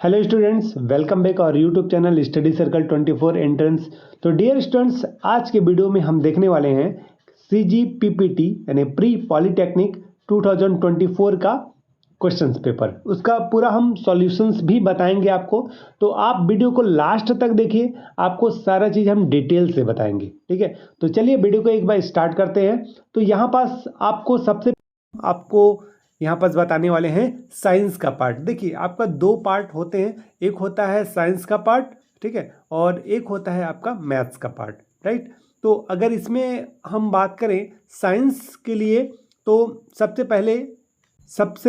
Hello students, welcome back और YouTube channel study circle 24 entrance. तो dear students, आज के वीडियो में हम देखने वाले हैं CGPPT यानी प्री पॉलिटेक्निक 2024 का क्वेश्चंस पेपर। उसका पूरा हम सॉल्यूशंस भी बताएंगे आपको, तो आप वीडियो को लास्ट तक देखिए, आपको सारा चीज़ हम डिटेल से बताएंगे। ठीक है, तो चलिए वीडियो को एक बार स्टार्ट करते हैं। तो यहाँ पास आपको यहाँ पर बताने वाले हैं साइंस का पार्ट। देखिए, आपका दो पार्ट होते हैं, एक होता है साइंस का पार्ट, ठीक है, और एक होता है आपका मैथ्स का पार्ट, राइट। तो अगर इसमें हम बात करें साइंस के लिए, तो सबसे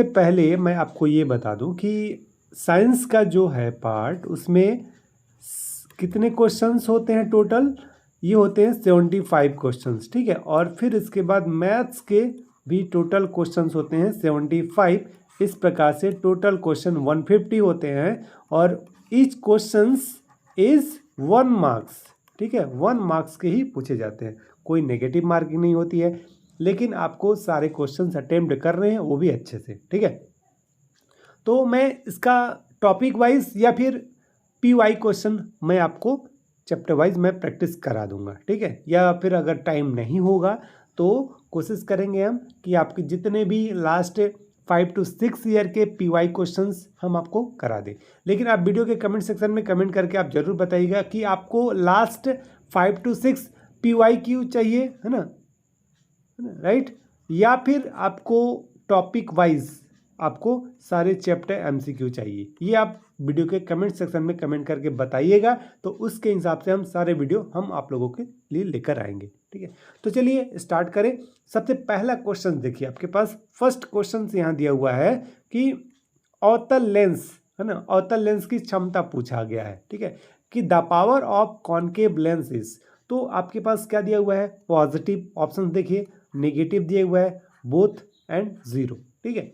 पहले मैं आपको ये बता दूं कि साइंस का जो है पार्ट, उसमें कितने क्वेश्चंस होते हैं टोटल। ये होते हैं 75 क्वेश्चंस, ठीक है। और फिर इसके बाद मैथ्स के भी टोटल क्वेश्चंस होते हैं 75। इस प्रकार से टोटल क्वेश्चन 150 होते हैं और ईच क्वेश्चंस इज 1 मार्क्स, ठीक है। 1 मार्क्स के ही पूछे जाते हैं, कोई नेगेटिव मार्किंग नहीं होती है, लेकिन आपको सारे क्वेश्चंस अटेम्प्ट कर रहे हैं वो भी अच्छे से, ठीक है। तो मैं इसका टॉपिक वाइज या फिर PY क्वेश्चन मैं आपको चैप्टर वाइज मैं प्रैक्टिस करा दूंगा, ठीक है। या फिर अगर टाइम नहीं होगा तो कोशिश करेंगे हम कि आपके जितने भी लास्ट 5 to 6 ईयर के PY क्वेश्चंस हम आपको करा दें। लेकिन आप वीडियो के कमेंट सेक्शन में कमेंट करके आप जरूर बताइएगा कि आपको लास्ट 5 to 6 PYQ चाहिए, है ना, राइट, या फिर आपको टॉपिक वाइज आपको सारे चैप्टर MCQ चाहिए। ये आप वीडियो के कमेंट सेक्शन में कमेंट करके बताइएगा, तो उसके हिसाब से हम सारे वीडियो हम आप लोगों के लिए लेकर आएंगे, ठीक है। तो चलिए स्टार्ट करें। सबसे पहला क्वेश्चन देखिए, आपके पास फर्स्ट क्वेश्चन यहाँ दिया हुआ है कि अवतल लेंस, है ना, अवतल लेंस की क्षमता पूछा गया है, ठीक है, कि the power of concave lens is. तो आपके पास क्या दिया हुआ है, पॉजिटिव ऑप्शन देखिए, नेगेटिव दिया हुआ है, बोथ एंड 0, ठीक है।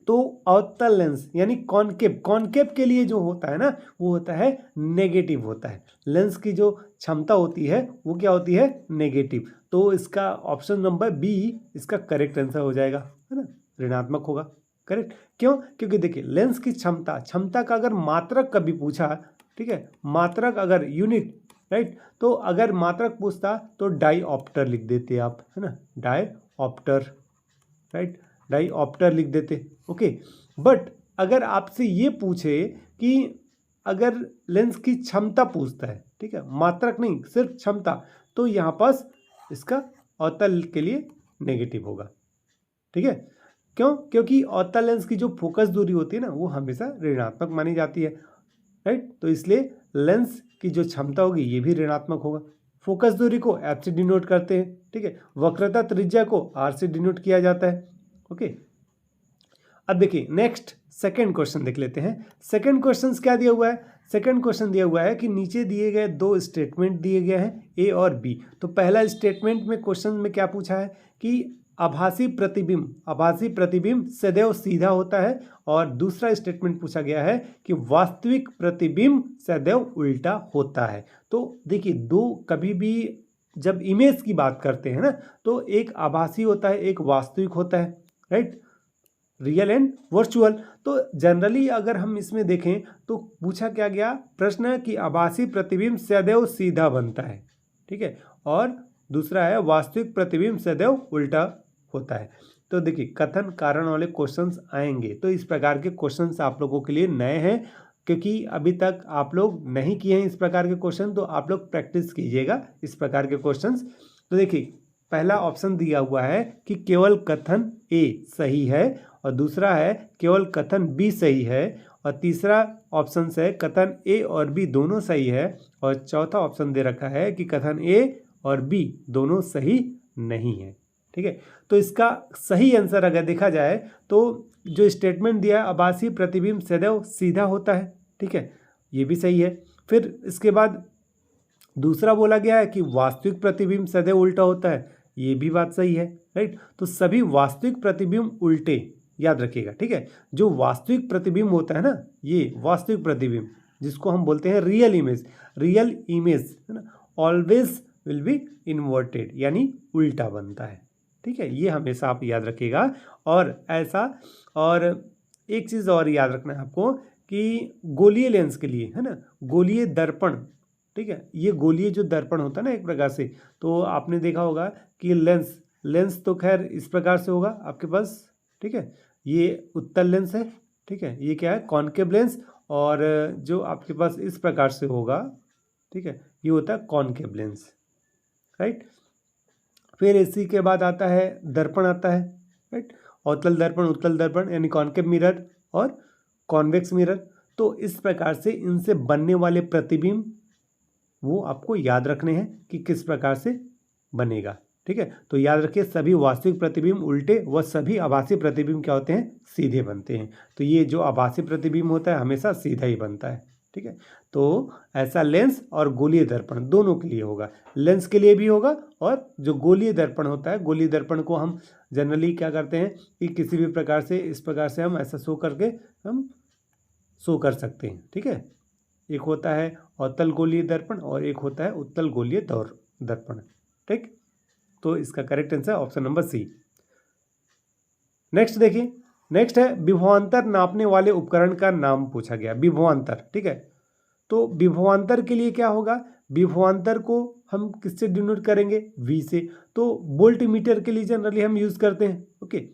तो अवतल लेंस यानी कॉनकेव के लिए जो होता है ना, वो होता है नेगेटिव होता है। लेंस की जो क्षमता होती है वो क्या होती है, नेगेटिव। तो इसका ऑप्शन नंबर बी इसका करेक्ट आंसर हो जाएगा, है ना, ऋणात्मक होगा, करेक्ट। क्यों? क्योंकि देखिए, लेंस की क्षमता का अगर मात्रक कभी पूछा, ठीक है, मात्रक अगर यूनिट, राइट, तो अगर मात्रक पूछता तो डाईऑप्टर लिख देते आप, है ना, डाईऑप्टर, राइट, डाईऑप्टर लिख देते, ओके। बट अगर आपसे ये पूछे कि अगर लेंस की क्षमता पूछता है, ठीक है, मात्रक नहीं सिर्फ क्षमता, तो यहाँ पास इसका अवतल के लिए नेगेटिव होगा, ठीक है। क्यों? क्योंकि अवतल लेंस की जो फोकस दूरी होती है ना, वो हमेशा ऋणात्मक मानी जाती है, राइट। तो इसलिए लेंस की जो क्षमता होगी ये भी ऋणात्मक होगा। फोकस दूरी को F से डिनोट करते हैं, ठीक है। वक्रता त्रिज्या को R से डिनोट किया जाता है, ओके। अब देखिए नेक्स्ट सेकंड क्वेश्चन देख लेते हैं। सेकंड क्वेश्चन क्या दिया हुआ है, सेकंड क्वेश्चन दिया हुआ है कि नीचे दिए गए दो स्टेटमेंट दिए गए हैं A और B। तो पहला स्टेटमेंट में क्वेश्चन में क्या पूछा है कि आभासी प्रतिबिंब सदैव सीधा होता है, और दूसरा स्टेटमेंट पूछा गया है कि वास्तविक प्रतिबिंब सदैव उल्टा होता है। तो देखिए, दो कभी भी जब इमेज की बात करते हैं ना, तो एक आभासी होता है, एक वास्तविक होता है, राइट, रियल एंड वर्चुअल। तो जनरली अगर हम इसमें देखें तो पूछा क्या गया प्रश्न है कि आभासी प्रतिबिंब सदैव सीधा बनता है, ठीक है, और दूसरा है वास्तविक प्रतिबिंब सदैव उल्टा होता है। तो देखिए, कथन कारण वाले क्वेश्चंस आएंगे, तो इस प्रकार के क्वेश्चंस आप लोगों के लिए नए हैं, क्योंकि अभी तक आप लोग नहीं किए हैं इस प्रकार के क्वेश्चन, तो आप लोग प्रैक्टिस कीजिएगा इस प्रकार के क्वेश्चंस। तो देखिए, पहला ऑप्शन दिया हुआ है कि केवल कथन A सही है, और दूसरा है केवल कथन B सही है, और तीसरा ऑप्शन है कथन A और B दोनों सही है, और चौथा ऑप्शन दे रखा है कि कथन A और B दोनों सही नहीं है, ठीक है। तो इसका सही आंसर अगर देखा जाए तो जो स्टेटमेंट दिया है आभासी प्रतिबिंब सदैव सीधा होता है, ठीक है, ये भी सही है। फिर इसके बाद दूसरा बोला गया है कि वास्तविक प्रतिबिंब सदैव उल्टा होता है, ये भी बात सही है, राइट। तो सभी वास्तविक प्रतिबिंब उल्टे, याद रखिएगा, ठीक है। जो वास्तविक प्रतिबिंब होता है ना, ये वास्तविक प्रतिबिंब जिसको हम बोलते हैं रियल इमेज, है ना, ऑलवेज विल बी इन्वर्टेड, यानी उल्टा बनता है, ठीक है। ये हमेशा आप याद रखिएगा। और ऐसा, और एक चीज़ और याद रखना है आपको कि गोलीय लेंस के लिए, है ना, गोलीय दर्पण, ठीक है, ये गोलीय जो दर्पण होता है ना एक प्रकार से, तो आपने देखा होगा कि लेंस तो खैर इस प्रकार से होगा आपके पास, ठीक है, ये उत्तल लेंस है, ठीक है, ये क्या है कॉनकेव लेंस, और जो आपके पास इस प्रकार से होगा, ठीक है, ये होता है कॉनकेव लेंस, राइट। फिर इसी के बाद आता है दर्पण आता है, राइट, अवतल दर्पण, उत्तल दर्पण यानी कॉनकेव मिरर और कॉन्वेक्स मिरर। तो इस प्रकार से इनसे बनने वाले प्रतिबिंब वो आपको याद रखने हैं कि किस प्रकार से बनेगा, ठीक है। तो याद रखिए सभी वास्तविक प्रतिबिंब उल्टे व सभी आभासी प्रतिबिंब क्या होते हैं, सीधे बनते हैं। तो ये जो आभासी प्रतिबिंब होता है हमेशा सीधा ही बनता है, ठीक है। तो ऐसा लेंस और गोलीय दर्पण दोनों के लिए होगा, लेंस के लिए भी होगा, और जो गोलीय दर्पण होता है, गोलीय दर्पण को हम जनरली क्या करते हैं कि किसी भी प्रकार से इस प्रकार से हम ऐसा शो करके हम शो कर सकते हैं, ठीक है। एक होता है अवतल गोलीय दर्पण और एक होता है उत्तल गोलीय दर्पण, ठीक। तो इसका correct answer option number C. Next देखिए, नेक्स्ट है विभवांतर नापने वाले उपकरण का नाम पूछा गया, विभवांतर, ठीक है। तो विभवांतर के लिए क्या होगा, विभवांतर को हम किससे डिनोट करेंगे, वी से। तो वोल्ट मीटर के लिए जनरली हम यूज करते हैं, ओके।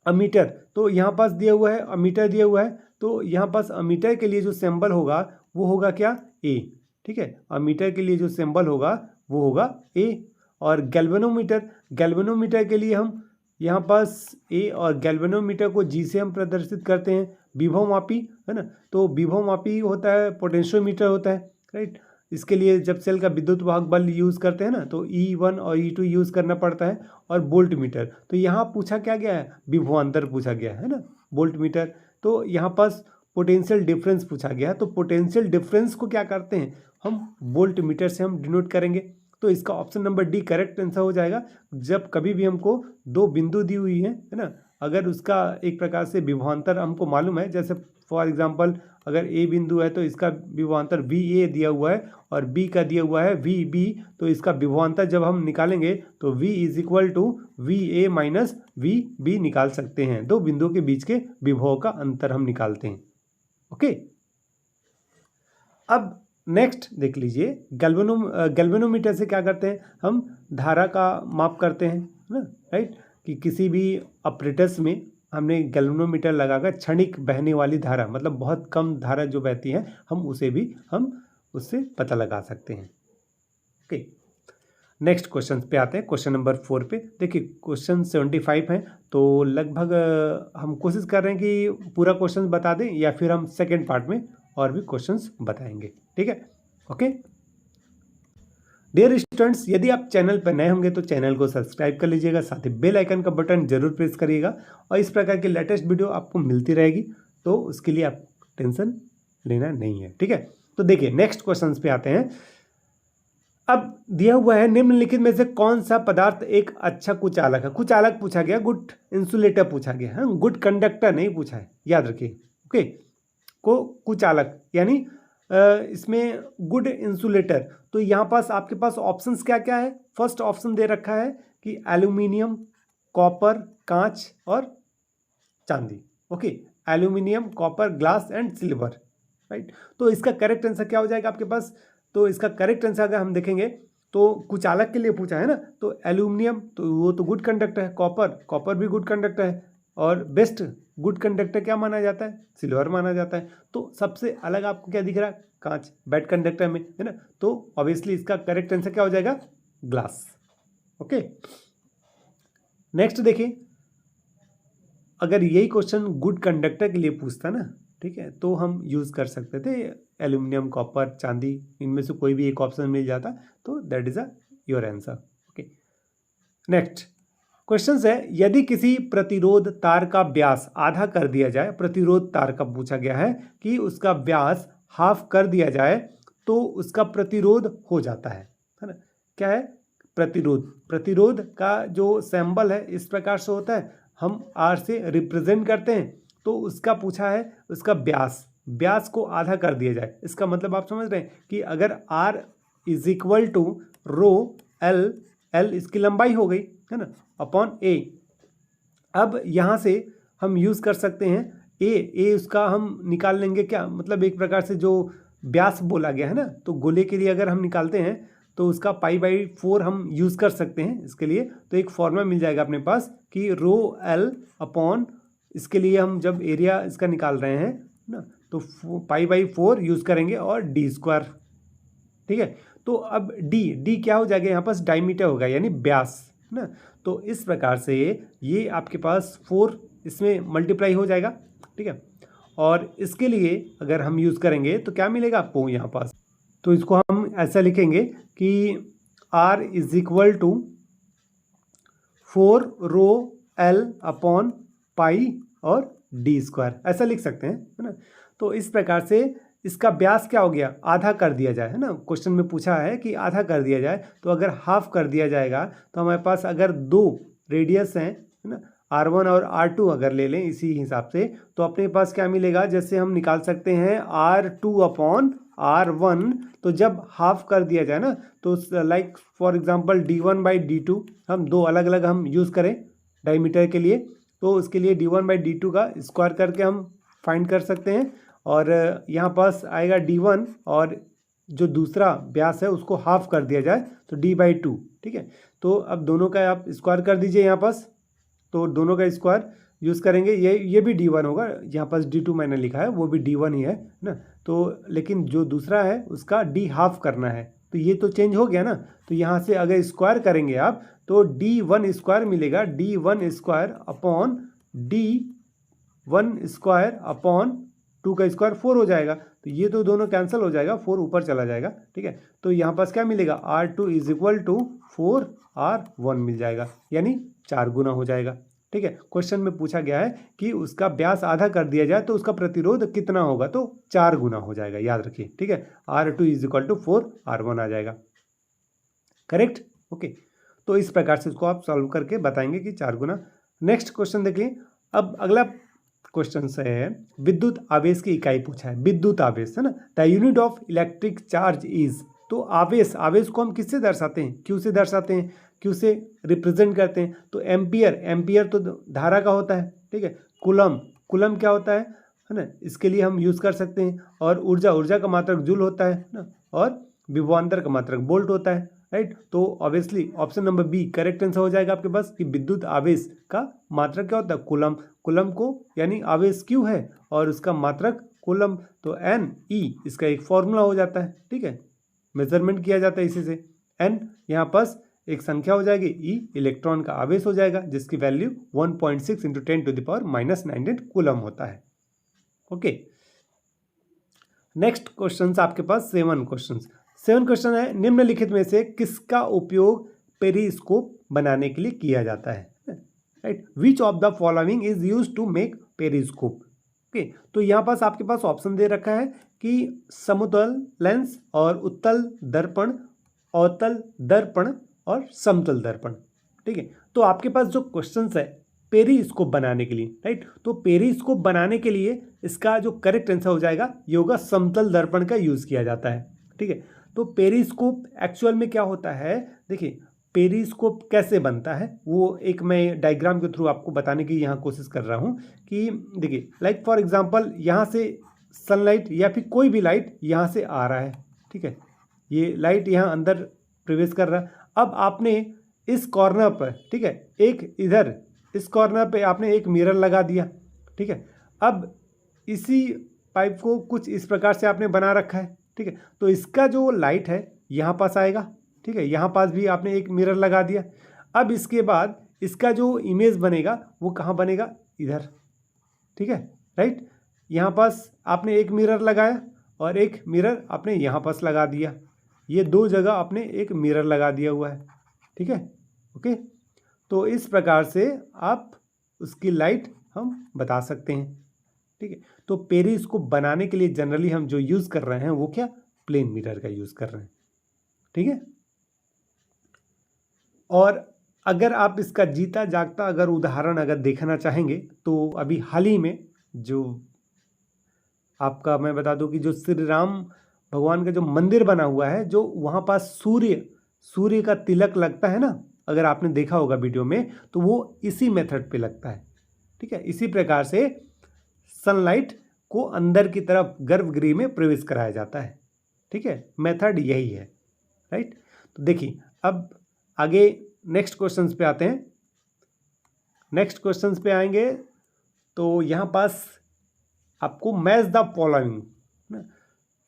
अमीटर, तो यहाँ पास दिया हुआ है, अमीटर दिया हुआ है, तो यहाँ पास अमीटर के लिए जो सिंबल होगा वो होगा क्या, ए, ठीक है। अमीटर के लिए जो सिंबल होगा वो होगा ए। और गैल्वेनोमीटर के लिए हम यहाँ पास ए, और गैल्वेनोमीटर को जी से हम प्रदर्शित करते हैं, विभवमापी, है ना। तो विभवमापी होता है, पोटेंशियोमीटर होता है, राइट। इसके लिए जब सेल का विद्युत वाहक बल यूज़ करते हैं ना, तो E1 और E2 यूज़ करना पड़ता है। और वोल्ट मीटर, तो यहाँ पूछा क्या गया है, विभवांतर पूछा गया है ना, वोल्ट मीटर। तो यहाँ पास पोटेंशियल डिफरेंस पूछा गया है, तो पोटेंशियल डिफरेंस को क्या करते हैं हम, वोल्ट मीटर से हम डिनोट करेंगे। तो इसका option number D correct answer हो जाएगा। जब कभी भी हमको दो बिंदु दी हुई है ना, अगर उसका एक प्रकार से विभवांतर हमको मालूम है, जैसे फॉर एग्जांपल अगर ए बिंदु है तो इसका विभवांतर वी ए दिया हुआ है और बी का दिया हुआ है वी बी, तो इसका विभवांतर जब हम निकालेंगे तो v is equal to V A minus V B निकाल सकते हैं। दो बिंदुओं के बीच के विभव का अंतर हम निकालते हैं, ओके। अब नेक्स्ट देख लीजिए, गैल्वेनोमीटर से क्या करते हैं हम, धारा का माप करते हैं ना, राइट। कि किसी भी ऑपरेटर्स में हमने गैल्वेनोमीटर लगाकर क्षणिक बहने वाली धारा, मतलब बहुत कम धारा जो बहती है, हम उससे पता लगा सकते हैं, ओके। नेक्स्ट क्वेश्चन पे आते हैं, क्वेश्चन नंबर 4 पे। देखिए क्वेश्चन 75 है, तो लगभग हम कोशिश कर रहे हैं कि पूरा क्वेश्चन बता दें, या फिर हम सेकेंड पार्ट में और भी क्वेश्चंस बताएंगे, ठीक है, ओके। डियर स्टूडेंट्स, यदि आप चैनल पर नए होंगे तो चैनल को सब्सक्राइब कर लीजिएगा, साथ ही बेल आइकन का बटन जरूर प्रेस करिएगा, और इस प्रकार की लेटेस्ट वीडियो आपको मिलती रहेगी, तो उसके लिए आप टेंशन लेना नहीं है, ठीक है। तो देखिए नेक्स्ट क्वेश्चन पे आते हैं। अब दिया हुआ है निम्नलिखित में से कौन सा पदार्थ एक अच्छा कुचालक है, कुचालक पूछा गया, गुड इंसुलेटर पूछा गया है, गुड कंडक्टर नहीं पूछा है, याद रखिए, ओके। को कुचालक यानी इसमें गुड इंसुलेटर, तो यहाँ पास आपके पास ऑप्शंस क्या क्या है। फर्स्ट ऑप्शन दे रखा है कि एल्यूमिनियम, कॉपर, कांच और चांदी, okay. Aluminium, copper, glass and silver, right. तो इसका करेक्ट आंसर क्या हो जाएगा आपके पास, तो इसका करेक्ट आंसर अगर हम देखेंगे तो कुचालक के लिए पूछा है ना, तो एल्यूमिनियम तो वो तो गुड कंडक्टर है, कॉपर भी गुड कंडक्टर है, और बेस्ट गुड कंडक्टर क्या माना जाता है, सिल्वर माना जाता है। तो सबसे अलग आपको क्या दिख रहा है, कांच, बैड कंडक्टर में, है ना। तो ऑब्वियसली इसका करेक्ट आंसर क्या हो जाएगा, ग्लास, ओके। नेक्स्ट देखिए, अगर यही क्वेश्चन गुड कंडक्टर के लिए पूछता ना, ठीक है, तो हम यूज़ कर सकते थे एल्यूमिनियम, कॉपर, चांदी, इनमें से कोई भी एक ऑप्शन मिल जाता, तो that is your answer, okay. Next question है, यदि किसी प्रतिरोध तार का व्यास आधा कर दिया जाए, प्रतिरोध तार का पूछा गया है कि उसका व्यास हाफ कर दिया जाए तो उसका प्रतिरोध हो जाता है ना। क्या है प्रतिरोध का जो सिंबल है इस प्रकार से होता है, हम आर से रिप्रेजेंट करते हैं, तो उसका पूछा है उसका व्यास को आधा कर दिया जाए। इसका मतलब आप समझ रहे हैं कि अगर R is equal to rho L इसकी लंबाई हो गई, है ना, अपॉन ए। अब यहाँ से हम यूज़ कर सकते हैं ए उसका हम निकाल लेंगे क्या, मतलब एक प्रकार से जो व्यास बोला गया है ना, तो गोले के लिए अगर हम निकालते हैं तो उसका π/4 हम यूज़ कर सकते हैं इसके लिए। तो एक फॉर्मूला मिल जाएगा अपने पास कि ρl अपॉन, इसके लिए हम जब एरिया इसका निकाल रहे हैं ना, तो π/4 यूज़ करेंगे और d²। ठीक है, तो अब डी क्या हो जाएगा, यहाँ पास डायमीटर होगा यानी व्यास ना। तो इस प्रकार से ये आपके पास 4 इसमें मल्टीप्लाई हो जाएगा। ठीक है, और इसके लिए अगर हम यूज़ करेंगे तो क्या मिलेगा आपको यहाँ पास, तो इसको हम ऐसा लिखेंगे कि R is equal to 4ρl upon pi और d², ऐसा लिख सकते हैं, है ना। तो इस प्रकार से इसका व्यास क्या हो गया, आधा कर दिया जाए, है ना। क्वेश्चन में पूछा है कि आधा कर दिया जाए, तो अगर हाफ कर दिया जाएगा तो हमारे पास अगर 2 रेडियस हैं, है ना, R1 और R2 अगर ले लें इसी हिसाब से, तो अपने पास क्या मिलेगा, जैसे हम निकाल सकते हैं R2 अपॉन R1। तो जब हाफ कर दिया जाए ना, तो लाइक फॉर एग्जांपल d1/d2 हम 2 अलग अलग हम यूज़ करें डायमीटर के लिए, तो उसके लिए d1/d2 का स्क्वायर करके हम फाइंड कर सकते हैं। और यहाँ पास आएगा d1 और जो दूसरा व्यास है उसको हाफ कर दिया जाए तो d/2। ठीक है, तो अब दोनों का आप स्क्वायर कर दीजिए यहाँ पास, तो दोनों का स्क्वायर यूज़ करेंगे, ये भी d1 होगा, यहाँ पास d2 मैंने लिखा है वो भी d1 ही है ना। तो लेकिन जो दूसरा है उसका d हाफ करना है, तो ये तो चेंज हो गया ना। तो यहाँ से अगर स्क्वायर करेंगे आप तो d1² मिलेगा, d1² अपॉन d1² अपॉन 2 का स्क्वायर 4 हो जाएगा। तो ये तो दोनों कैंसिल हो जाएगा, 4 ऊपर चला जाएगा। ठीक है, तो यहाँ पास क्या मिलेगा, R2 is equal to 4R1 मिल जाएगा, यानी 4 गुना हो जाएगा। ठीक है, क्वेश्चन में पूछा गया है कि उसका व्यास आधा कर दिया जाए तो उसका प्रतिरोध कितना होगा, तो 4 गुना हो जाएगा, याद रखिए। ठीक है, R2 is equal to 4R1 आ जाएगा, करेक्ट। ओके, तो इस प्रकार से इसको आप सॉल्व करके बताएंगे कि 4 गुना। नेक्स्ट क्वेश्चन देखिए, अब अगला क्वेश्चन से है विद्युत आवेश की इकाई पूछा है, विद्युत आवेश, है ना। The unit of electric charge is, तो आवेश को हम किससे दर्शाते हैं, क्यू से दर्शाते हैं, क्यू से रिप्रेजेंट करते हैं। तो एम्पियर तो धारा का होता है। ठीक है, कुलम क्या होता है ना, इसके लिए हम यूज़ कर सकते हैं। और ऊर्जा का मात्रक जूल होता है ना, और विभवांतर का मात्रक वोल्ट होता है, राइट। तो obviously option number B correct answer हो जाएगा आपके पास कि विद्युत आवेश का मात्रक क्या होता है, कुलम को, यानी आवेश क्यू है और उसका मात्रक कुलम, तो Ne इसका एक फॉर्मूला हो जाता है। ठीक है, मेजरमेंट किया जाता है इसी से। N यहाँ पास एक संख्या हो जाएगी, E इलेक्ट्रॉन का आवेश हो जाएगा, जिसकी वैल्यू 1.6 × 10⁻⁻⁹ कूलम होता है। ओके, नेक्स्ट क्वेश्चन आपके पास 7 क्वेश्चन है, निम्नलिखित में से किसका उपयोग पेरिस्कोप बनाने के लिए किया जाता है, right. Which of the following is used to make periscope. Okay, तो यहाँ पास आपके पास ऑप्शन दे रखा है कि समतल लेंस और उत्तल दर्पण, अवतल दर्पण और समतल दर्पण। ठीक है, तो आपके पास जो क्वेश्चंस है पेरिस्कोप बनाने के लिए, राइट, तो पेरिस्कोप बनाने के लिए इसका जो करेक्ट आंसर हो जाएगा ये होगा समतल दर्पण का यूज़ किया जाता है। ठीक है, तो पेरिस्कोप एक्चुअल में क्या होता है, देखिए पेरिस्कोप कैसे बनता है वो एक मैं डायग्राम के थ्रू आपको बताने की यहाँ कोशिश कर रहा हूँ कि देखिए लाइक फॉर एग्जांपल यहाँ से सनलाइट या फिर कोई भी लाइट यहाँ से आ रहा है। ठीक है, ये लाइट यहाँ अंदर प्रवेश कर रहा है। अब आपने इस कॉर्नर पर, ठीक है, एक इधर इस कॉर्नर पे आपने एक मिरर लगा दिया। ठीक है, अब इसी पाइप को कुछ इस प्रकार से आपने बना रखा है। ठीक है, तो इसका जो लाइट है यहाँ पास आएगा। ठीक है, यहाँ पास भी आपने एक मिरर लगा दिया। अब इसके बाद इसका जो इमेज बनेगा वो कहाँ बनेगा, इधर। ठीक है, राइट, यहाँ पास आपने एक मिरर लगाया और एक मिरर आपने यहाँ पास लगा दिया। ये 2 जगह आपने एक मिरर लगा दिया हुआ है। ठीक है, ओके, तो इस प्रकार से आप उसकी लाइट हम बता सकते हैं। ठीक है, तो पेरिस्कोप बनाने के लिए जनरली हम जो यूज़ कर रहे हैं वो क्या, प्लेन मिरर का यूज़ कर रहे हैं। ठीक है, और अगर आप इसका जीता जागता अगर उदाहरण अगर देखना चाहेंगे तो अभी हाल ही में जो आपका मैं बता दूं कि जो श्री राम भगवान का जो मंदिर बना हुआ है, जो वहाँ पास सूर्य का तिलक लगता है ना, अगर आपने देखा होगा वीडियो में, तो वो इसी मेथड पे लगता है। ठीक है, इसी प्रकार से सनलाइट को अंदर की तरफ गर्भगृह में प्रवेश कराया जाता है। ठीक है, मेथड यही है, राइट। तो देखिए अब आगे नेक्स्ट क्वेश्चंस पे आते हैं। नेक्स्ट क्वेश्चंस पे आएंगे तो यहाँ पास आपको मैच द फॉलोइंग,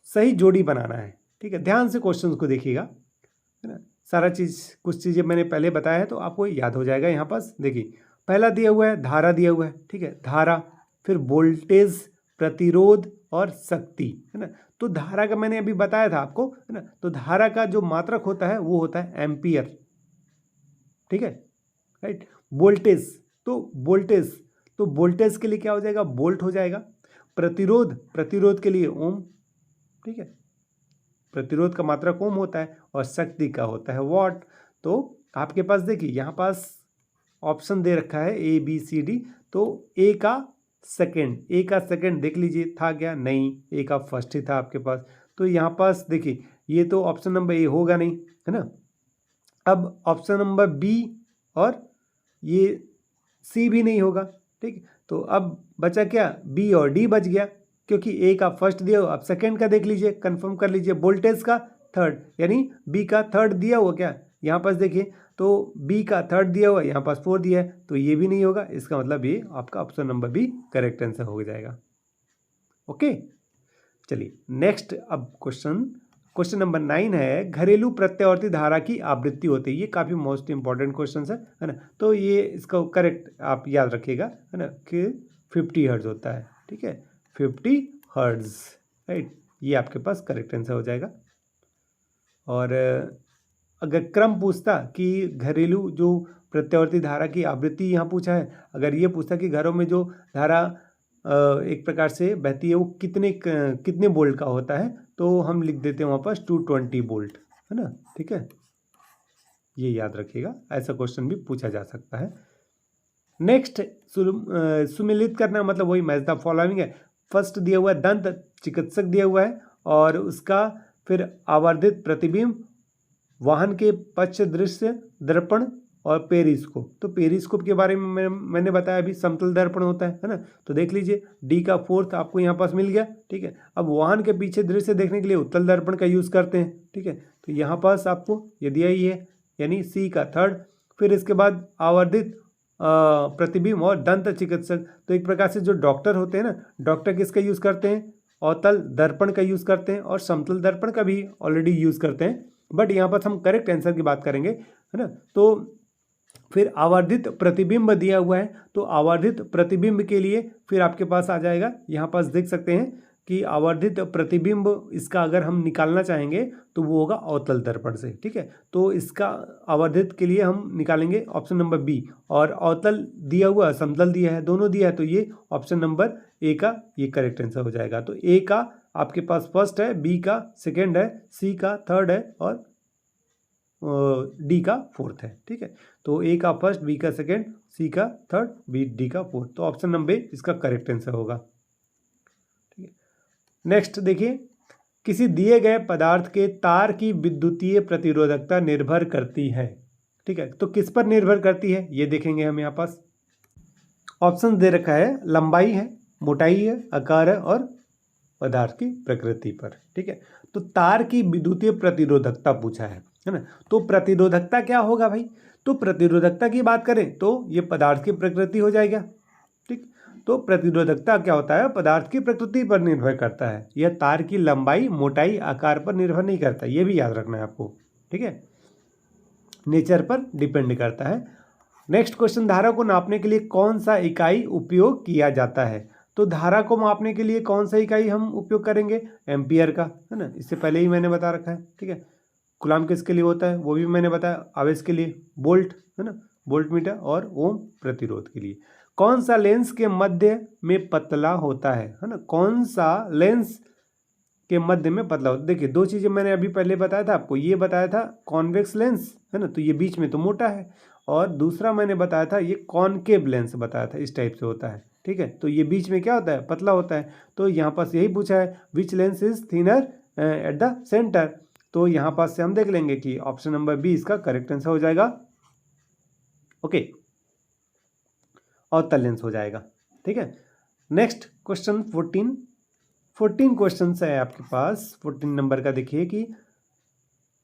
सही जोड़ी बनाना है। ठीक है, ध्यान से क्वेश्चंस को देखिएगा, है ना। सारा चीज़, कुछ चीज़ें मैंने पहले बताया है तो आपको याद हो जाएगा। यहाँ पास देखिए पहला दिया हुआ है धारा दिया हुआ है, ठीक है, धारा, फिर वोल्टेज, प्रतिरोध और शक्ति, है ना। तो धारा का मैंने अभी बताया था आपको, है ना। तो धारा का जो मात्रक होता है वो होता है एम्पियर, ठीक है, राइट। वोल्टेज, तो वोल्टेज के लिए क्या हो जाएगा, वोल्ट हो जाएगा। प्रतिरोध के लिए ओम, ठीक है, प्रतिरोध का मात्रक ओम होता है, और शक्ति का होता है वॉट। तो आपके पास देखिए यहाँ पास ऑप्शन दे रखा है ए बी सी डी, तो ए का सेकंड देख लीजिए था क्या, नहीं, ए का फर्स्ट ही था आपके पास। तो यहाँ पास देखिए ये तो ऑप्शन नंबर ए होगा नहीं, है ना। अब ऑप्शन नंबर बी और ये सी भी नहीं होगा, ठीक। तो अब बचा क्या, बी और डी बच गया, क्योंकि ए का फर्स्ट दिया हुआ। अब सेकंड का देख लीजिए, कंफर्म कर लीजिए, वोल्टेज का थर्ड, यानी बी का थर्ड दिया हुआ क्या यहाँ पास देखिए, तो बी का थर्ड दिया हुआ, यहाँ पास 4 दिया है, तो ये भी नहीं होगा। इसका मतलब ये आपका option number B correct answer हो जाएगा। ओके, चलिए नेक्स्ट अब क्वेश्चन नंबर 9 है, घरेलू प्रत्यावर्ती धारा की आवृत्ति होती है। ये काफ़ी मोस्ट इंपॉर्टेंट क्वेश्चन है ना। तो ये इसका करेक्ट आप याद रखिएगा, है ना, कि 50 हर्ट्ज होता है, ठीक है, 50 हर्ट्ज, राइट। ये आपके पास करेक्ट आंसर हो जाएगा। और अगर क्रम पूछता कि घरेलू जो प्रत्यावर्ती धारा की आवृत्ति यहाँ पूछा है, अगर ये पूछता कि घरों में जो धारा एक प्रकार से बहती है वो कितने वोल्ट का होता है, तो हम लिख देते हैं वहाँ पास 220 वोल्ट, है ना, ठीक है। ये याद रखिएगा, ऐसा क्वेश्चन भी पूछा जा सकता है। नेक्स्ट सुमेलित करना, मतलब वही मैच द फॉलोइंग है। फर्स्ट दिया हुआ है दंत चिकित्सक दिया हुआ है, और उसका फिर आवर्धित प्रतिबिंब, वाहन के पक्ष दृश्य दर्पण और पेरिस्कोप। तो पेरिस्कोप के बारे में मैंने बताया अभी, समतल दर्पण होता है ना। तो देख लीजिए डी का 4th आपको यहाँ पास मिल गया, ठीक है। अब वाहन के पीछे दृश्य देखने के लिए उत्तल दर्पण का यूज़ करते हैं, ठीक है। तो यहाँ पास आपको ये दिया ही है, यानी सी का 3rd। फिर इसके बाद आवर्धित प्रतिबिंब और दंत चिकित्सक, तो एक प्रकार से जो डॉक्टर होते हैं ना, डॉक्टर किसका यूज़ करते हैं, अवतल दर्पण का यूज़ करते हैं, और समतल दर्पण का भी ऑलरेडी यूज़ करते हैं, बट यहाँ पर हम करेक्ट आंसर की बात करेंगे, है ना। तो फिर आवर्धित प्रतिबिंब दिया हुआ है, तो आवर्धित प्रतिबिंब के लिए फिर आपके पास आ जाएगा, यहाँ पास देख सकते हैं कि आवर्धित प्रतिबिंब इसका अगर हम निकालना चाहेंगे तो वो होगा अवतल दर्पण से, ठीक है। तो इसका आवर्धित के लिए हम निकालेंगे ऑप्शन नंबर बी, और अवतल दिया हुआ समतल दिया है, दोनों दिया है, तो ये ऑप्शन नंबर ए का ये करेक्ट आंसर हो जाएगा। तो ए का आपके पास फर्स्ट है, बी का सेकेंड है, सी का 3rd है, और डी का 4th है, ठीक है। तो ए का फर्स्ट, बी का सेकेंड, सी का 3rd, बी डी का 4th, तो ऑप्शन नंबर इसका करेक्ट आंसर होगा, ठीक है। नेक्स्ट देखिए, किसी दिए गए पदार्थ के तार की विद्युतीय प्रतिरोधकता निर्भर करती है, ठीक है। तो किस पर निर्भर करती है ये देखेंगे हम। यहाँ पास ऑप्शन दे रखा है, लंबाई है, मोटाई है, आकार है, और पदार्थ की प्रकृति पर, ठीक है। तो तार की विद्युतीय प्रतिरोधकता पूछा है ना। तो प्रतिरोधकता क्या होगा भाई, तो प्रतिरोधकता की बात करें तो ये पदार्थ की प्रकृति हो जाएगा, ठीक। तो प्रतिरोधकता क्या होता है, पदार्थ की प्रकृति पर निर्भर करता है, यह तार की लंबाई, मोटाई, आकार पर निर्भर नहीं करता, ये भी याद रखना है आपको, ठीक है, नेचर पर डिपेंड करता है। नेक्स्ट क्वेश्चन, धारा को नापने के लिए कौन सा इकाई उपयोग किया जाता है। तो धारा को मापने के लिए कौन सा इकाई हम उपयोग करेंगे, एम्पियर का, है ना, इससे पहले ही मैंने बता रखा है, ठीक है। कूलम किसके लिए होता है वो भी मैंने बताया, आवेश के लिए वोल्ट, है ना, वोल्ट मीटर, और ओम प्रतिरोध के लिए। कौन सा लेंस के मध्य में पतला होता है ना, कौन सा लेंस के मध्य में पतला होता है। देखिए दो चीज़ें मैंने अभी पहले बताया था आपको, ये बताया था कॉन्वेक्स लेंस, है ना, तो ये बीच में तो मोटा है, और दूसरा मैंने बताया था ये कॉनकेव लेंस बताया था, इस टाइप से होता है, ठीक है। तो ये बीच में क्या होता है, पतला होता है। तो यहाँ पास यही पूछा है, which lens is thinner at the centre. तो यहाँ पास से हम देख लेंगे कि ऑप्शन नंबर बी इसका करेक्ट आंसर हो जाएगा, ओके, अवतल लेंस हो जाएगा, ठीक है। नेक्स्ट क्वेश्चन 14 क्वेश्चन है आपके पास। 14 नंबर का देखिए कि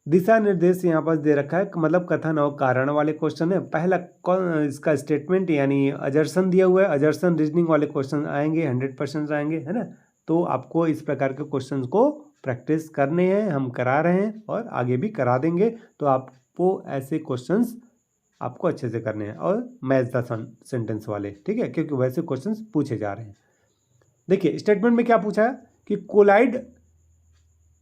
दिशा निर्देश यहाँ पर दे रखा है, मतलब कथन और कारण वाले क्वेश्चन है। पहला कौन इसका स्टेटमेंट यानी अजर्सन दिया हुआ है, अजर्सन रीजनिंग वाले क्वेश्चन आएंगे, 100% आएंगे, है ना। तो आपको इस प्रकार के क्वेश्चन को प्रैक्टिस करने हैं, हम करा रहे हैं और आगे भी करा देंगे। तो आपको ऐसे क्वेश्चंस आपको अच्छे से करने हैं और मैच द सेंटेंस वाले, ठीक है, क्योंकि वैसे क्वेश्चंस पूछे जा रहे हैं। देखिए स्टेटमेंट में क्या पूछा है कि कोलाइड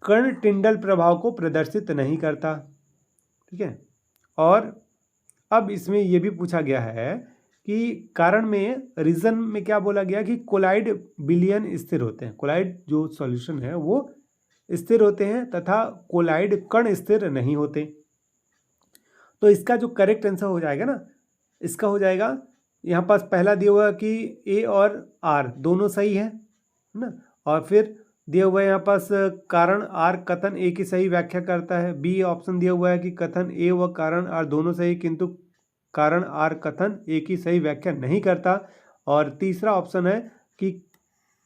कण टिंडल प्रभाव को प्रदर्शित नहीं करता, ठीक है। और अब इसमें यह भी पूछा गया है कि कारण में रीजन में क्या बोला गया कि कोलाइड विलयन स्थिर होते हैं, कोलाइड जो सॉल्यूशन है वो स्थिर होते हैं तथा कोलाइड कण स्थिर नहीं होते। तो इसका जो करेक्ट आंसर हो जाएगा ना, इसका हो जाएगा यहाँ पास पहला दिया हुआ कि ए और आर दोनों सही है ना, और फिर दिया हुआ है यहाँ पास कारण आर कथन ए की सही व्याख्या करता है। बी ऑप्शन दिया हुआ है कि कथन ए व कारण आर दोनों सही किंतु कारण आर कथन ए की सही व्याख्या नहीं करता। और तीसरा ऑप्शन है कि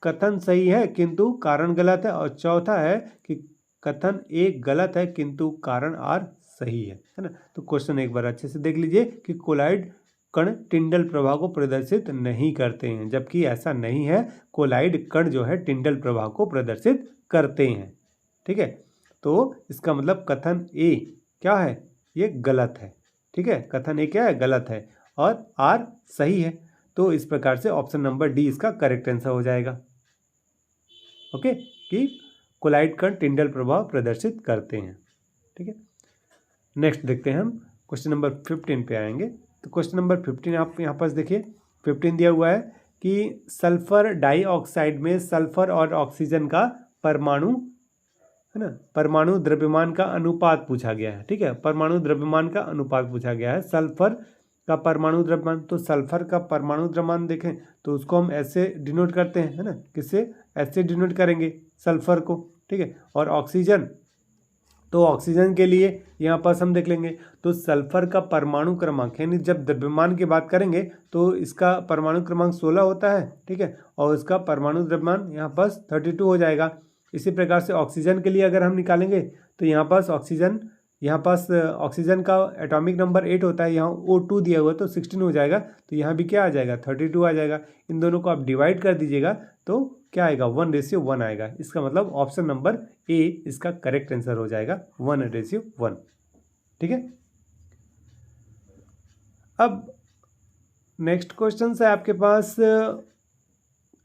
कथन सही है किंतु कारण गलत है। और चौथा है कि कथन ए गलत है किंतु कारण आर सही है ना। तो क्वेश्चन एक बार अच्छे से देख लीजिए कि कोलाइड कण टिंडल प्रभाव को प्रदर्शित नहीं करते हैं, जबकि ऐसा नहीं है, कोलाइड कण जो है टिंडल प्रभाव को प्रदर्शित करते हैं, ठीक है। तो इसका मतलब कथन ए क्या है, ये गलत है, ठीक है, कथन ए क्या है, गलत है और आर सही है। तो इस प्रकार से ऑप्शन नंबर डी इसका करेक्ट आंसर हो जाएगा, ओके, कि कोलाइड कण टिंडल प्रभाव प्रदर्शित करते हैं, ठीक है। नेक्स्ट देखते हैं हम क्वेश्चन नंबर 15 पे आएंगे। तो क्वेश्चन नंबर 15 आप यहाँ पास देखिए, 15 दिया हुआ है कि सल्फर डाइऑक्साइड में सल्फर और ऑक्सीजन का परमाणु, है ना, परमाणु द्रव्यमान का अनुपात पूछा गया है, ठीक है, परमाणु द्रव्यमान का अनुपात पूछा गया है। सल्फर का परमाणु द्रव्यमान, तो सल्फर का परमाणु द्रव्यमान देखें तो उसको हम ऐसे डिनोट करते हैं, है ना, किससे, ऐसे डिनोट करेंगे सल्फर को, ठीक है। और ऑक्सीजन, तो ऑक्सीजन के लिए यहाँ पास हम देख लेंगे तो सल्फर का परमाणु क्रमांक, यानी जब द्रव्यमान की बात करेंगे तो इसका परमाणु क्रमांक 16 होता है, ठीक है, और इसका परमाणु द्रव्यमान यहाँ पास 32 हो जाएगा। इसी प्रकार से ऑक्सीजन के लिए अगर हम निकालेंगे तो यहाँ पास ऑक्सीजन का एटॉमिक नंबर 8 होता है, यहाँ O2 दिया हुआ है तो 16 हो जाएगा। तो यहाँ भी क्या आ जाएगा, 32 आ जाएगा। इन दोनों को आप डिवाइड कर दीजिएगा तो क्या आएगा, 1:1 आएगा। इसका मतलब ऑप्शन नंबर ए इसका करेक्ट आंसर हो जाएगा, 1:1, ठीक है। अब नेक्स्ट क्वेश्चन है आपके पास,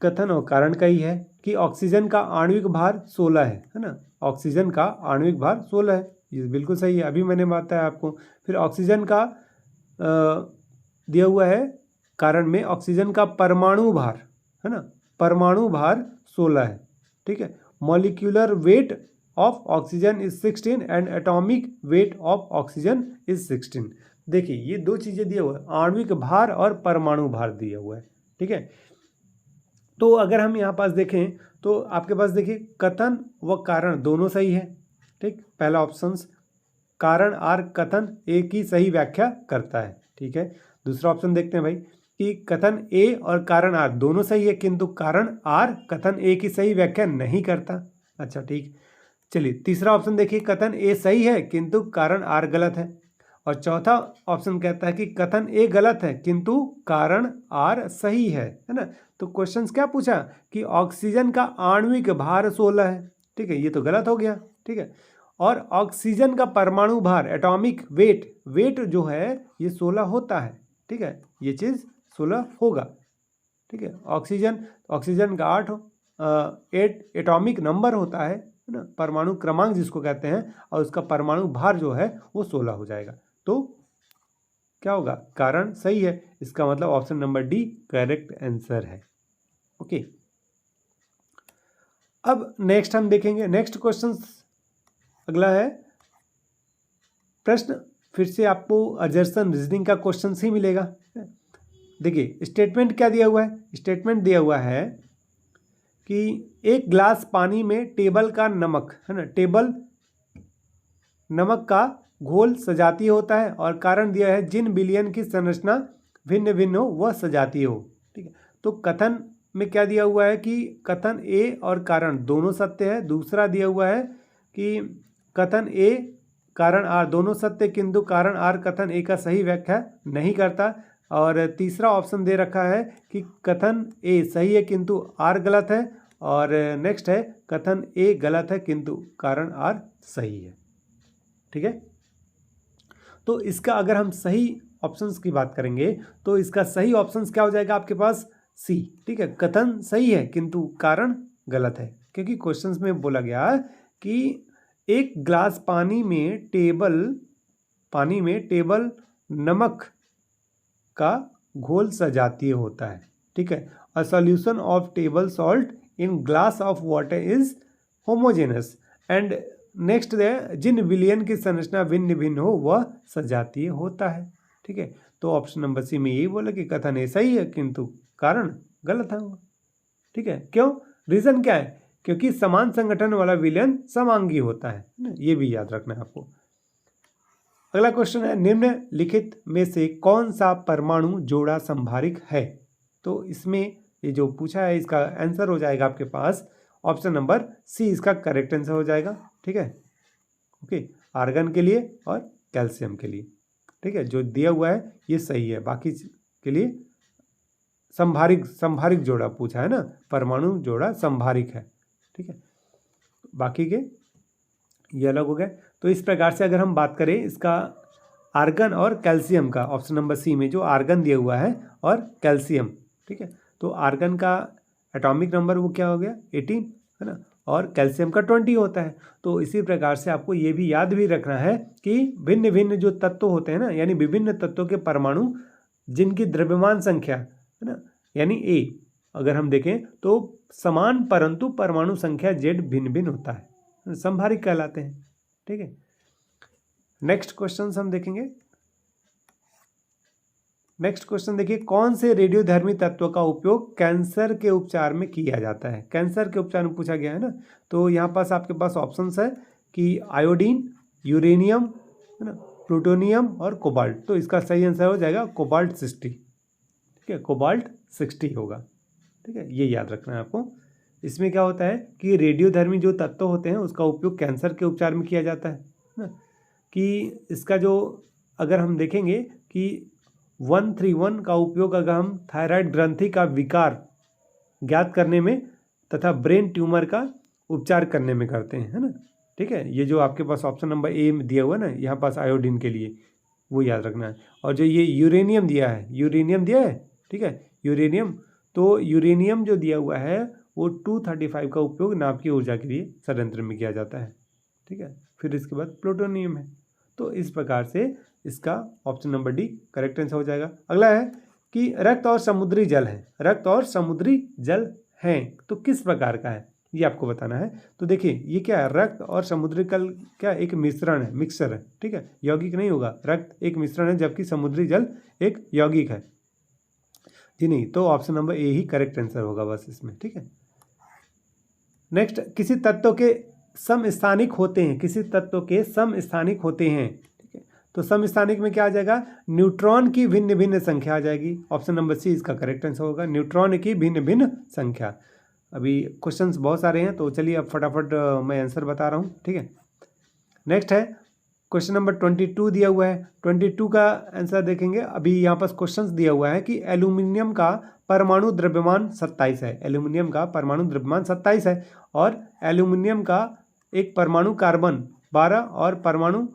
कथन और कारण का ही है कि ऑक्सीजन का आणविक भार 16 है ना, ऑक्सीजन का आणविक भार 16 है, ये बिल्कुल सही है, अभी मैंने बताया आपको। फिर ऑक्सीजन का दिया हुआ है कारण में ऑक्सीजन का परमाणु भार, है ना, परमाणु भार 16 है, ठीक है। Molecular weight of oxygen is 16 and atomic weight of oxygen is 16। देखिए ये दो चीज़ें दिए हुए हैं, आणविक भार और परमाणु भार दिया हुआ है, ठीक है। तो अगर हम यहाँ पास देखें तो आपके पास देखिए कथन व कारण दोनों सही है, ठीक, पहला ऑप्शन कारण आर कथन ए की सही व्याख्या करता है, ठीक है। दूसरा ऑप्शन देखते हैं भाई कि कथन ए और कारण आर दोनों सही है किंतु कारण आर कथन ए की सही व्याख्या नहीं करता। अच्छा ठीक, चलिए तीसरा ऑप्शन देखिए, कथन ए सही है किंतु कारण आर गलत है। और चौथा ऑप्शन कहता है कि कथन ए गलत है किंतु कारण आर सही है ना। तो क्वेश्चन क्या पूछा कि ऑक्सीजन का आणविक भार 16 है, ठीक है, ये तो गलत हो गया, ठीक है। और ऑक्सीजन का परमाणु भार एटॉमिक वेट जो है ये 16 होता है, ठीक है, ये चीज़ 16 होगा, ठीक है। ऑक्सीजन का 8 एटॉमिक नंबर होता है ना, परमाणु क्रमांक जिसको कहते हैं, और उसका परमाणु भार जो है वो 16 हो जाएगा। तो क्या होगा, कारण सही है, इसका मतलब option number D correct answer है, ओके। अब नेक्स्ट हम देखेंगे, नेक्स्ट क्वेश्चन अगला है प्रश्न, फिर से आपको अजर्सन रीजनिंग का क्वेश्चन ही मिलेगा। देखिए स्टेटमेंट क्या दिया हुआ है, स्टेटमेंट दिया हुआ है कि एक ग्लास पानी में टेबल का नमक, है ना, टेबल नमक का घोल सजातीय होता है, और कारण दिया है जिन विलयन की संरचना भिन्न भिन्न हो वह सजातीय हो, ठीक है। तो कथन में क्या दिया हुआ है कि कथन ए और कारण दोनों सत्य है। दूसरा दिया हुआ है कि कथन ए कारण आर दोनों सत्य किंतु कारण आर कथन ए का सही व्याख्या नहीं करता। और तीसरा ऑप्शन दे रखा है कि कथन ए सही है किंतु आर गलत है। और नेक्स्ट है कथन ए गलत है किंतु कारण आर सही है। ठीक है, तो इसका अगर हम सही ऑप्शंस की बात करेंगे तो इसका सही ऑप्शंस क्या हो जाएगा आपके पास? सी। ठीक है, कथन सही है किंतु कारण गलत है, क्योंकि क्वेश्चंस में बोला गया कि एक ग्लास पानी में टेबल नमक का घोल सजातीय होता है। ठीक है, a solution of table salt in glass of water is homogenous and next जिन विलयन की संरचना भिन्न भिन्न हो वह सजातीय होता है। ठीक है, तो ऑप्शन नंबर सी में यही बोला कि कथन ए सही है किंतु कारण गलत है। ठीक है, क्यों? रीजन क्या है? क्योंकि समान संगठन वाला विलयन समांगी होता है ना, ये भी याद रखना है आपको। अगला क्वेश्चन है, निम्नलिखित में से कौन सा परमाणु जोड़ा संभारिक है? तो इसमें ये जो पूछा है इसका आंसर हो जाएगा आपके पास ऑप्शन नंबर सी, इसका करेक्ट आंसर हो जाएगा। ठीक है, ओके, आर्गन के लिए और कैल्शियम के लिए। ठीक है, जो दिया हुआ है ये सही है, बाकी के लिए संभारिक जोड़ा पूछा है ना, परमाणु जोड़ा संभारिक है। ठीक है, बाकी के ये अलग हो गए। तो इस प्रकार से अगर हम बात करें इसका आर्गन और कैल्शियम का, ऑप्शन नंबर सी में जो आर्गन दिया हुआ है और कैल्शियम। ठीक है, तो आर्गन का एटॉमिक नंबर वो क्या हो गया 18 है ना, और कैल्शियम का 20 होता है। तो इसी प्रकार से आपको ये भी याद भी रखना है कि भिन्न भिन्न जो तत्व होते हैं ना, यानी विभिन्न तत्वों के परमाणु जिनकी द्रव्यमान संख्या है ना, यानी ए अगर हम देखें तो समान परंतु परमाणु संख्या जेड भिन्न भिन्न होता है, संभारिक कहलाते हैं। ठीक है, नेक्स्ट क्वेश्चन हम देखेंगे। नेक्स्ट क्वेश्चन देखिए, कौन से रेडियोधर्मी तत्व का उपयोग कैंसर के उपचार में किया जाता है? कैंसर के उपचार में पूछा गया है ना, तो यहाँ पास आपके पास ऑप्शंस है कि आयोडीन, यूरेनियम है ना, प्लूटोनियम और कोबाल्ट। तो इसका सही आंसर हो जाएगा कोबाल्ट 60। ठीक है, कोबाल्ट 60 होगा। ठीक है, ये याद रखना है आपको। इसमें क्या होता है कि रेडियोधर्मी जो तत्व होते हैं उसका उपयोग कैंसर के उपचार में किया जाता है ना, कि इसका जो अगर हम देखेंगे कि 131 का उपयोग अगर हम थायराइड ग्रंथि का विकार ज्ञात करने में तथा ब्रेन ट्यूमर का उपचार करने में करते हैं, है ना। ठीक है, ये जो आपके पास ऑप्शन नंबर ए में दिया हुआ है ना, यहाँ पास आयोडीन के लिए, वो याद रखना है। और जो ये यूरेनियम दिया है, ठीक है, यूरेनियम, तो यूरेनियम जो दिया हुआ है वो 235 का उपयोग नाभ की ऊर्जा के लिए षड्यंत्र में किया जाता है। ठीक है, फिर इसके बाद प्लूटोनियम है। तो इस प्रकार से इसका option number D correct answer हो जाएगा। अगला है कि रक्त और समुद्री जल है, रक्त और समुद्री जल हैं तो किस प्रकार का है, ये आपको बताना है। तो देखिए ये क्या है, रक्त और समुद्री जल क्या एक मिश्रण है, मिक्सचर है। ठीक है, यौगिक नहीं होगा, रक्त एक मिश्रण है जबकि समुद्री जल एक यौगिक है जी नहीं। तो option number A he correct answer होगा बस इसमें। ठीक है, नेक्स्ट, किसी तत्व के समस्थानिक होते हैं, किसी तत्व के समस्थानिक होते हैं। ठीक है, तो समस्थानिक में क्या आ जाएगा, न्यूट्रॉन की भिन्न भिन्न संख्या आ जाएगी। ऑप्शन नंबर सी इसका करेक्ट आंसर होगा, न्यूट्रॉन की भिन्न भिन्न संख्या। अभी क्वेश्चंस बहुत सारे हैं तो चलिए अब फटाफट मैं आंसर बता रहा हूँ। ठीक है, नेक्स्ट है क्वेश्चन नंबर 22 दिया हुआ है। 22 का आंसर देखेंगे। अभी यहाँ पास क्वेश्चन दिया हुआ है कि एल्यूमिनियम का परमाणु द्रव्यमान 27 है, एल्यूमिनियम का परमाणु द्रव्यमान 27 है और एल्यूमिनियम का एक परमाणु कार्बन 12 और परमाणु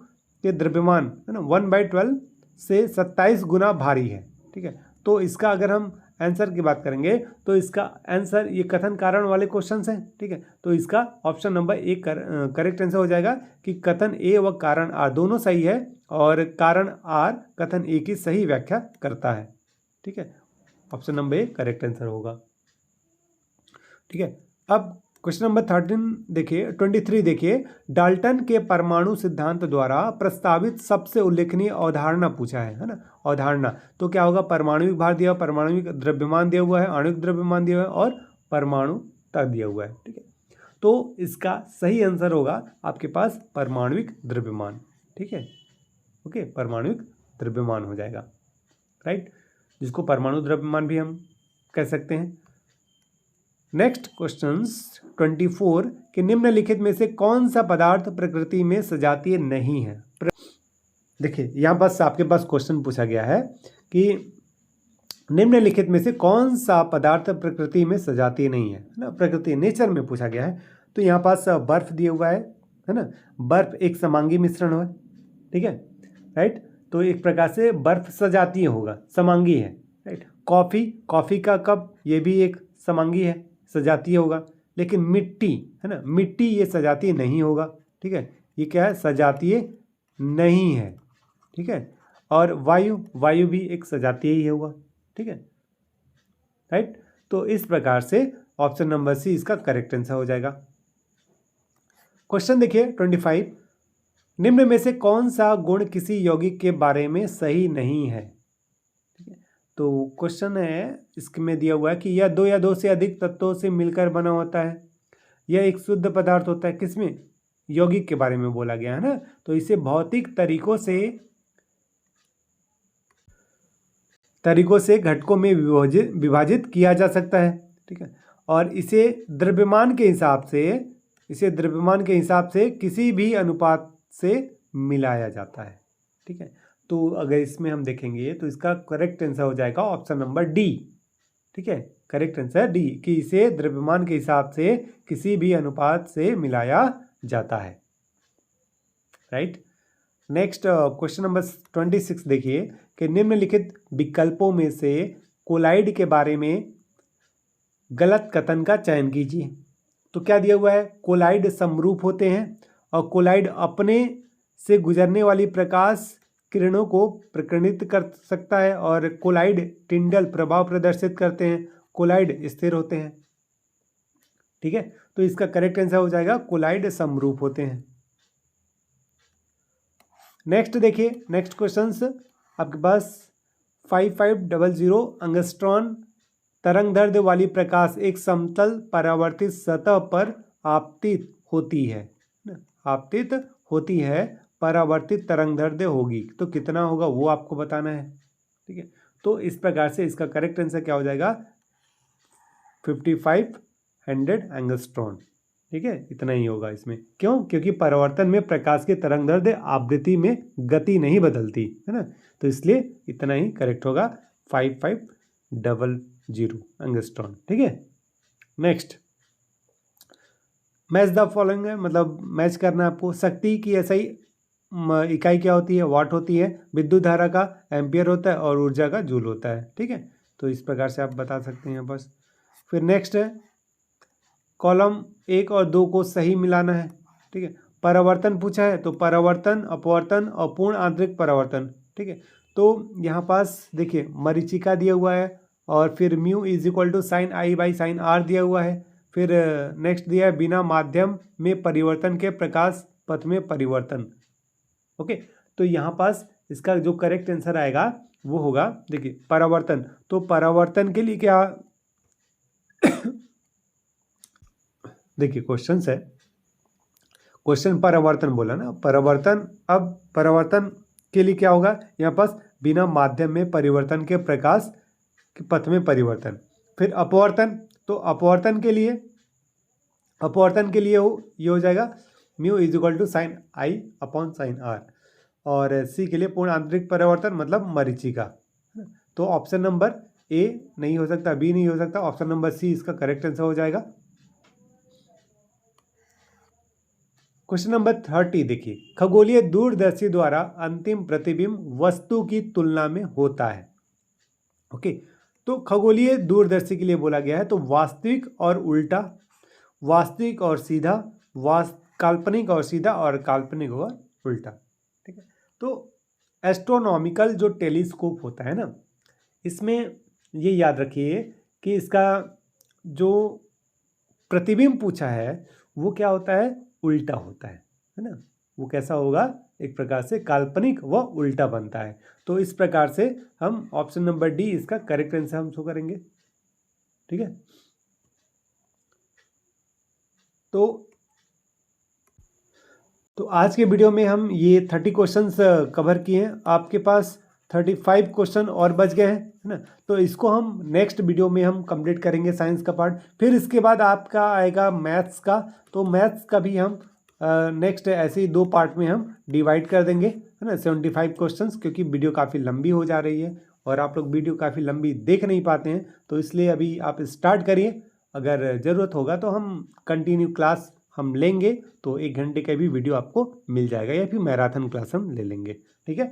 के द्रव्यमान है ना 1/12 से 27 गुना भारी है। ठीक है, तो इसका अगर हम आंसर की बात करेंगे तो इसका आंसर ये कथन कारण वाले क्वेश्चन हैं। ठीक है, तो इसका option number A correct answer हो जाएगा कि कथन ए व कारण आर दोनों सही है और कारण आर कथन ए की सही व्याख्या करता है। ठीक है, option number A correct answer होगा। ठीक है, अब क्वेश्चन नंबर 23 देखिए, डाल्टन के परमाणु सिद्धांत द्वारा प्रस्तावित सबसे उल्लेखनीय अवधारणा पूछा है ना, अवधारणा। तो क्या होगा, परमाणुविक भार दिया हुआ, परमाणुविक द्रव्यमान दिया हुआ है, आणविक द्रव्यमान दिया हुआ है और परमाणुता दिया हुआ है। ठीक है, तो इसका सही आंसर होगा आपके पास परमाणुविक द्रव्यमान। ठीक है, ओके, परमाणुविक द्रव्यमान हो जाएगा, राइट, जिसको परमाणु द्रव्यमान भी हम कह सकते हैं। नेक्स्ट क्वेश्चंस 24 कि निम्नलिखित में से कौन सा पदार्थ प्रकृति में सजातीय नहीं है। देखिए यहाँ बस आपके पास क्वेश्चन पूछा गया है कि निम्नलिखित में से कौन सा पदार्थ प्रकृति में सजातीय नहीं है ना, प्रकृति नेचर में पूछा गया है। तो यहाँ पास बर्फ दिया हुआ है ना, बर्फ एक समांगी मिश्रण है, ठीक है, राइट। तो एक प्रकार से बर्फ सजातीय होगा, समांगी है, राइट। कॉफ़ी का कप ये भी एक समांगी है, सजातीय होगा। लेकिन मिट्टी है ना, मिट्टी ये सजातीय नहीं होगा, ठीक है, ये क्या है, सजातीय नहीं है, ठीक है। और वायु भी एक सजातीय ही होगा, ठीक है, राइट। तो इस प्रकार से ऑप्शन नंबर सी इसका करेक्ट आंसर हो जाएगा। क्वेश्चन देखिए 25, निम्न में से कौन सा गुण किसी यौगिक के बारे में सही नहीं है, ठीक है। तो क्वेश्चन है इसमें दिया हुआ है कि यह दो या दो से अधिक तत्वों से मिलकर बना होता है, यह एक शुद्ध पदार्थ होता है। किसमें, यौगिक के बारे में बोला गया है ना। तो इसे भौतिक तरीकों से घटकों में विभाजित किया जा सकता है, ठीक है। और इसे द्रव्यमान के हिसाब से किसी भी अनुपात से मिलाया जाता है, ठीक है। तो अगर इसमें हम देखेंगे तो इसका करेक्ट आंसर हो जाएगा ऑप्शन नंबर डी, ठीक है, करेक्ट आंसर डी कि इसे द्रव्यमान के हिसाब से किसी भी अनुपात से मिलाया जाता है, राइट। नेक्स्ट क्वेश्चन नंबर 26 देखिए कि निम्नलिखित विकल्पों में से कोलाइड के बारे में गलत कथन का चयन कीजिए। तो क्या दिया हुआ है, कोलाइड समरूप होते हैं और कोलाइड अपने से गुजरने वाली प्रकाश किरणों को प्रकीर्णित कर सकता है और कोलाइड टिंडल प्रभाव प्रदर्शित करते हैं, कोलाइड स्थिर होते हैं, ठीक है। तो इसका करेक्ट आंसर हो जाएगा कोलाइड समरूप होते हैं। नेक्स्ट देखिए, नेक्स्ट क्वेश्चंस आपके पास 5500 एंगस्ट्रॉन तरंग दैर्ध्य वाली प्रकाश एक समतल परावर्तित सतह पर आपतित होती है, परावर्तित तरंग दैर्ध्य होगी तो कितना होगा वो आपको बताना है, ठीक है। तो इस प्रकार से इसका करेक्ट आंसर क्या हो जाएगा, 5500 एंगस्ट्रॉन, ठीक है, इतना ही होगा इसमें। क्यों, क्योंकि परावर्तन में प्रकाश की तरंग दैर्ध्य आवृत्ति में गति नहीं बदलती है ना, तो इसलिए इतना ही करेक्ट होगा 5500 एंगस्ट्रॉन, ठीक है। नेक्स्ट, मैच द फॉलोइंग है, मतलब मैच करना है आपको। शक्ति की ऐसा ही इकाई क्या होती है, वाट होती है, विद्युत धारा का एम्पियर होता है और ऊर्जा का जूल होता है, ठीक है। तो इस प्रकार से आप बता सकते हैं बस। फिर नेक्स्ट है कॉलम 1 और 2 को सही मिलाना है, ठीक है। परावर्तन पूछा है तो परावर्तन, अपवर्तन और पूर्ण आंतरिक परावर्तन, ठीक है। तो यहाँ पास देखिए मरीचिका दिया हुआ है और फिर mu is equal to sine I by sine R दिया हुआ है। फिर नेक्स्ट दिया है बिना माध्यम में परिवर्तन के प्रकाश पथ में परिवर्तन, ओके। तो यहाँ पास इसका जो करेक्ट आंसर आएगा वो होगा, देखिए परावर्तन। तो परावर्तन के लिए क्या देखिए क्वेश्चन है, क्वेश्चन परावर्तन बोला ना, परावर्तन। अब परावर्तन के लिए क्या होगा, यहाँ पास बिना माध्यम में परिवर्तन के प्रकाश के पथ में परिवर्तन। फिर अपवर्तन, तो अपवर्तन के लिए ये हो जाएगा mu is equal to sine I upon sine R. और सी के लिए पूर्ण आंतरिक परिवर्तन मतलब मरीचिका। तो ऑप्शन नंबर ए नहीं हो सकता, बी नहीं हो सकता, ऑप्शन नंबर सी इसका करेक्ट आंसर हो जाएगा। क्वेश्चन नंबर 30 देखिए, खगोलीय दूरदर्शी द्वारा अंतिम प्रतिबिंब वस्तु की तुलना में होता है, ओके। तो खगोलीय दूरदर्शी के लिए बोला गया है तो वास्तविक और उल्टा, वास्तविक और सीधा, काल्पनिक और सीधा और काल्पनिक और उल्टा, ठीक है। तो एस्ट्रोनॉमिकल जो टेलीस्कोप होता है ना, इसमें ये याद रखिए कि इसका जो प्रतिबिंब पूछा है वो क्या होता है, उल्टा होता है ना। वो कैसा होगा, एक प्रकार से काल्पनिक व उल्टा बनता है। तो इस प्रकार से हम ऑप्शन नंबर डी इसका करेक्ट आंसर हम शो करेंगे, ठीक है। तो आज के वीडियो में हम ये 30 क्वेश्चंस कवर किए हैं। आपके पास 35 क्वेश्चन और बच गए हैं, है ना। तो इसको हम नेक्स्ट वीडियो में हम कंप्लीट करेंगे साइंस का पार्ट। फिर इसके बाद आपका आएगा मैथ्स का, तो मैथ्स का भी हम नेक्स्ट ऐसे ही 2 पार्ट में हम डिवाइड कर देंगे, है ना, 75 क्वेश्चंस, क्योंकि वीडियो काफ़ी लंबी हो जा रही है और आप लोग वीडियो काफ़ी लंबी देख नहीं पाते हैं, तो इसलिए अभी आप स्टार्ट करिए। अगर ज़रूरत होगा तो हम कंटिन्यू क्लास हम लेंगे, तो 1 घंटे का भी वीडियो आपको मिल जाएगा, या फिर मैराथन क्लास हम ले लेंगे, ठीक है।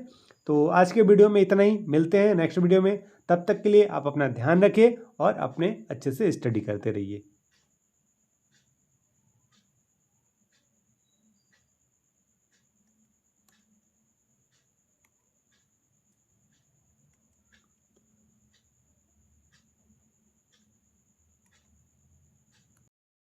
तो आज के वीडियो में इतना ही, मिलते हैं नेक्स्ट वीडियो में। तब तक के लिए आप अपना ध्यान रखिए और अपने अच्छे से स्टडी करते रहिए।